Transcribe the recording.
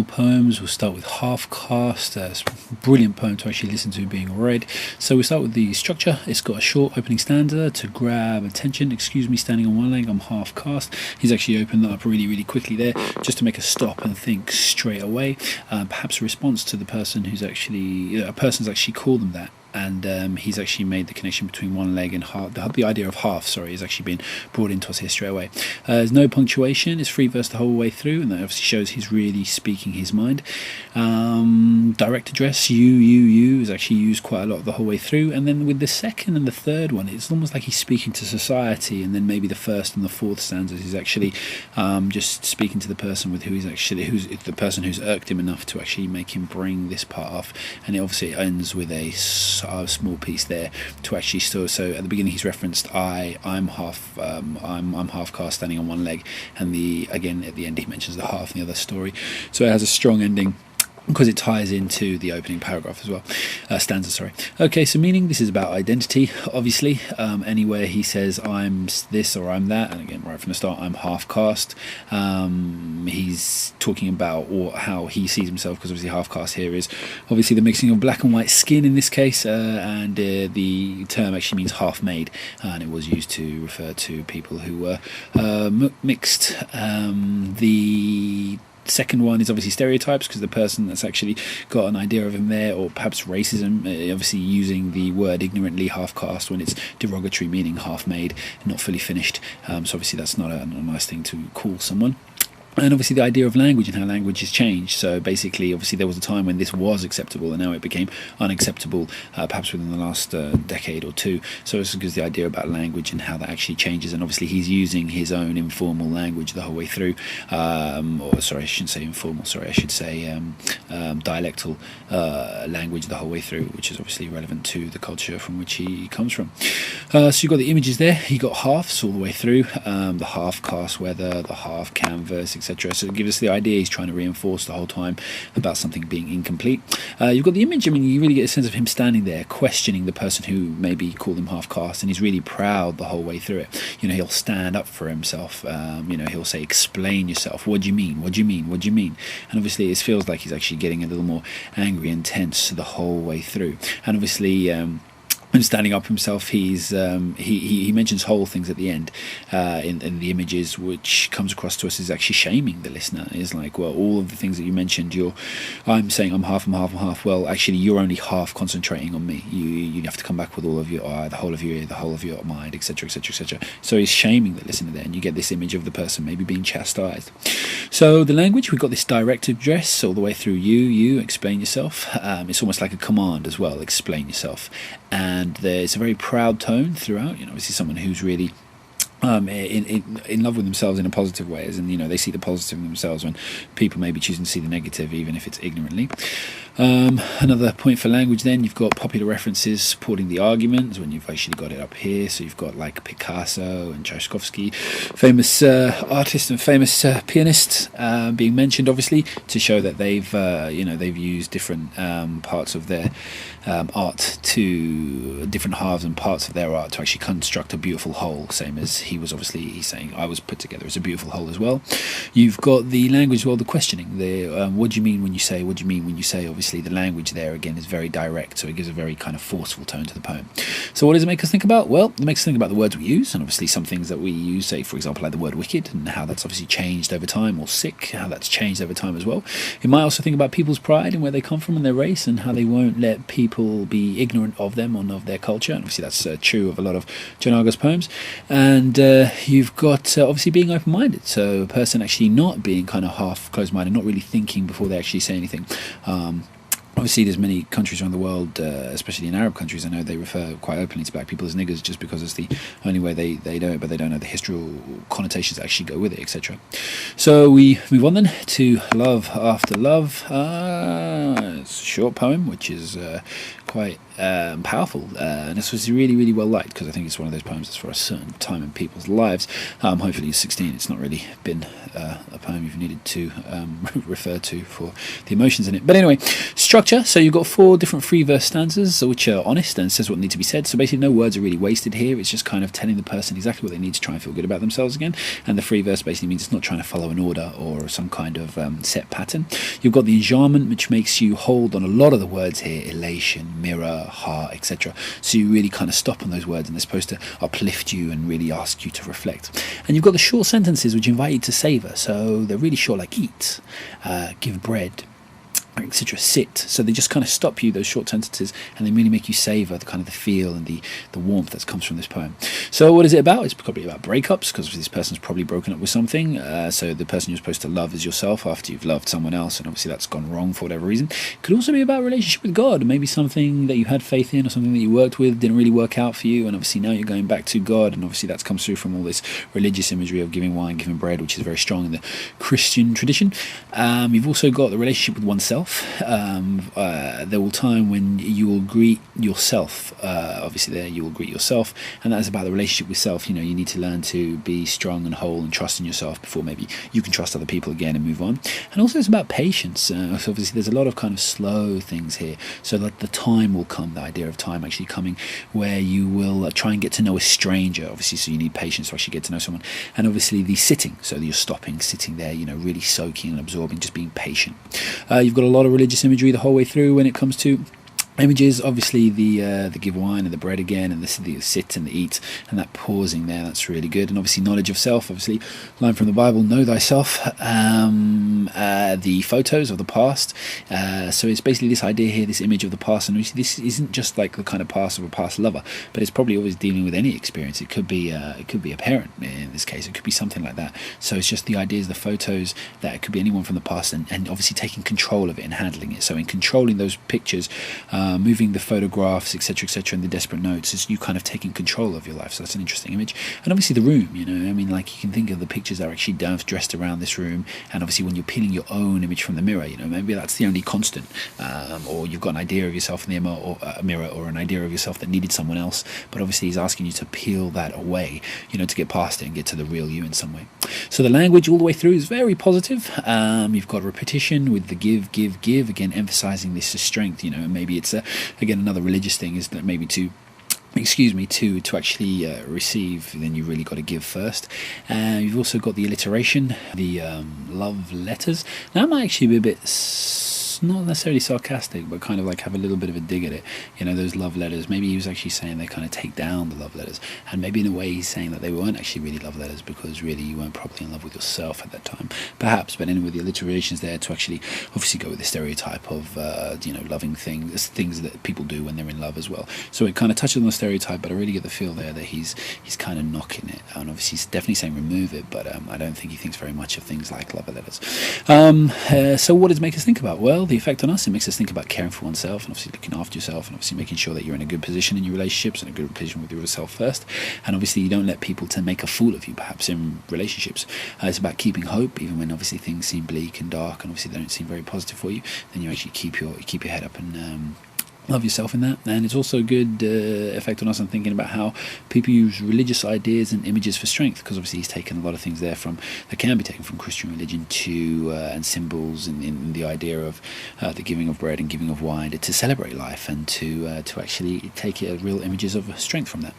poems. We'll start with Half-Caste. It's a brilliant poem to actually listen to being read. So we start with the structure. It's got a short opening stanza to grab attention. Excuse me, standing on one leg, I'm half-caste. He's actually opened that up really quickly there, just to make us stop and think straight away. Perhaps a response to the person who's actually, a person's actually called them that. And he's actually made the connection between one leg and half. The idea of half, has actually been brought into us here straight away. There's no punctuation. It's free verse the whole way through, and that obviously shows he's really speaking his mind. Direct address, you is actually used quite a lot the whole way through. And then with the second and the third one, it's almost like he's speaking to society. And then maybe the first and the fourth stanzas, he's actually just speaking to the person with who's the person who's irked him enough to actually make him bring this part off. And it obviously ends with a small piece there to actually still. So at the beginning he's referenced I'm half-caste standing on one leg, and again at the end he mentions the half in the other story. So it has a strong ending because it ties into the opening paragraph as well, stanza, sorry. Okay, so meaning, this is about identity, obviously. Anywhere he says I'm this or I'm that, and again right from the start I'm half-caste, he's talking about how he sees himself, because obviously half-caste here is obviously the mixing of black and white skin in this case, and the term actually means half-made, and it was used to refer to people who were mixed. The second one is obviously stereotypes, because the person that's actually got an idea of him there, or perhaps racism, obviously using the word ignorantly, half-caste, when it's derogatory, meaning half-made, not fully finished. So obviously that's not a nice thing to call someone. And obviously the idea of language and how language has changed. So basically, obviously there was a time when this was acceptable, and now it became unacceptable, perhaps within the last decade or two. So this gives the idea about language and how that actually changes. And obviously he's using his own informal language the whole way through. Or sorry, I shouldn't say informal, sorry, I should say dialectal language the whole way through, which is obviously relevant to the culture from which he comes from. So you've got the images there. You got halves all the way through, the half-caste weather, the half canvas, etc. So it gives us the idea he's trying to reinforce the whole time about something being incomplete. You've got the image. I mean, you really get a sense of him standing there questioning the person who maybe called him half-caste, and he's really proud the whole way through it. He'll stand up for himself. He'll say, explain yourself. What do you mean? What do you mean? What do you mean? And obviously it feels like he's actually getting a little more angry and tense the whole way through. And obviously and standing up himself, he mentions whole things at the end in the images, which comes across to us as actually shaming the listener. It's like, well, all of the things that you mentioned, I'm saying I'm half, I'm half, I'm half. Well, actually, you're only half concentrating on me. You have to come back with all of your eye, the whole of your ear, the whole of your mind, etc., etc., etc. So he's shaming the listener there, and you get this image of the person maybe being chastised. So the language, we've got this direct address all the way through. You explain yourself. It's almost like a command as well. Explain yourself. And there's a very proud tone throughout. Obviously someone who's really in love with themselves in a positive way, as in, they see the positive in themselves when people may be choosing to see the negative, even if it's ignorantly. Another point for language then, you've got popular references supporting the arguments when you've actually got it up here. So you've got like Picasso and Tchaikovsky, famous artists and famous pianists being mentioned, obviously, to show that they've used different parts of their art, to different halves and parts of their art to actually construct a beautiful whole, same as he's saying I was put together as a beautiful whole as well. You've got the language, well, the questioning, what do you mean when you say, what do you mean when you say? Obviously the language there again is very direct, so it gives a very kind of forceful tone to the poem. So what does it make us think about? Well, it makes us think about the words we use, and obviously some things that we use, say for example like the word wicked, and how that's obviously changed over time, or sick, how that's changed over time as well. It might also think about people's pride and where they come from and their race, and how they won't let people be ignorant of them and of their culture, and obviously that's true of a lot of John Argos poems. And you've got obviously being open-minded, so a person actually not being kind of half closed-minded, not really thinking before they actually say anything. Obviously there's many countries around the world, especially in Arab countries, I know they refer quite openly to black people as niggers just because it's the only way they know it, but they don't know the historical connotations that actually go with it, etc. So we move on then to Love After Love. It's a short poem which is quite powerful, and this was really well liked, because I think it's one of those poems that's for a certain time in people's lives. Hopefully you're 16, it's not really been a poem you've needed to refer to for the emotions in it. But anyway, structure. So you've got 4 different free verse stanzas, which are honest and says what needs to be said. So basically no words are really wasted here. It's just kind of telling the person exactly what they need to try and feel good about themselves again. And the free verse basically means it's not trying to follow an order or some kind of set pattern. You've got the enjambment, which makes you hold on a lot of the words here: elation, mirror, heart, etc. So you really kind of stop on those words, and they're supposed to uplift you and really ask you to reflect. And you've got the short sentences, which invite you to savour. So they're really short, like eat, give bread, etc. Sit. So they just kind of stop you, those short sentences, and they really make you savour the kind of the feel and the warmth that comes from this poem. So what is it about? It's probably about breakups, because this person's probably broken up with something. So the person you're supposed to love is yourself after you've loved someone else, and obviously that's gone wrong for whatever reason. It could also be about a relationship with God, maybe something that you had faith in or something that you worked with didn't really work out for you, and obviously now you're going back to God, and obviously that's comes through from all this religious imagery of giving wine, giving bread, which is very strong in the Christian tradition. You've also got the relationship with oneself. There will time when you will greet yourself. Obviously there you will greet yourself, and that is about the relationship with self. You know, you need to learn to be strong and whole and trust in yourself before maybe you can trust other people again and move on. And also it's about patience. So obviously there's a lot of kind of slow things here, so that the time will come, the idea of time actually coming, where you will try and get to know a stranger, obviously, so you need patience to actually get to know someone. And obviously the sitting, so you're stopping, sitting there, you know, really soaking and absorbing, just being patient. You've got a lot of religious imagery the whole way through when it comes to images. Obviously the give wine and the bread again, and the sit and the eat, and that pausing there, that's really good. And obviously knowledge of self, obviously line from the Bible, know thyself. The photos of the past, so it's basically this idea here, this image of the past, and this isn't just like the kind of past of a past lover, but it's probably always dealing with any experience. It could be a parent in this case, it could be something like that. So it's just the ideas, the photos, that it could be anyone from the past, and obviously taking control of it and handling it. So in controlling those pictures, moving the photographs, etc., and the desperate notes, is you kind of taking control of your life. So that's an interesting image. And obviously the room, you know, I mean, like you can think of the pictures that are actually dressed around this room, and obviously when you're peeling your own image from the mirror, you know, maybe that's the only constant, or you've got an idea of yourself in the mirror, or an idea of yourself that needed someone else, but obviously he's asking you to peel that away, you know, to get past it and get to the real you in some way. So the language all the way through is very positive. You've got repetition with the give, again emphasizing this strength, you know, and maybe it's again another religious thing, is that maybe to actually receive, then you really got to give first. You've also got the alliteration, the love letters. Now that might actually be a bit not necessarily sarcastic, but kind of like have a little bit of a dig at it. You know, those love letters, maybe he was actually saying they kind of take down the love letters, and maybe in a way he's saying that they weren't actually really love letters, because really you weren't properly in love with yourself at that time, perhaps. But anyway, the alliteration's there to actually obviously go with the stereotype of you know, loving things that people do when they're in love as well. So it kind of touches on the stereotype, but I really get the feel there that he's kind of knocking it, and obviously he's definitely saying remove it, but I don't think he thinks very much of things like love letters. So what does it make us think about? Well, the effect on us, it makes us think about caring for oneself, and obviously looking after yourself, and obviously making sure that you're in a good position in your relationships, and a good position with yourself first. And obviously you don't let people to make a fool of you, perhaps in relationships. It's about keeping hope, even when obviously things seem bleak and dark, and obviously they don't seem very positive for you. Then you actually keep your head up and love yourself in that. And it's also a good effect on us. I'm thinking about how people use religious ideas and images for strength, because obviously he's taken a lot of things there that can be taken from Christian religion to and symbols in the idea of the giving of bread and giving of wine to celebrate life, and to actually take real images of strength from that.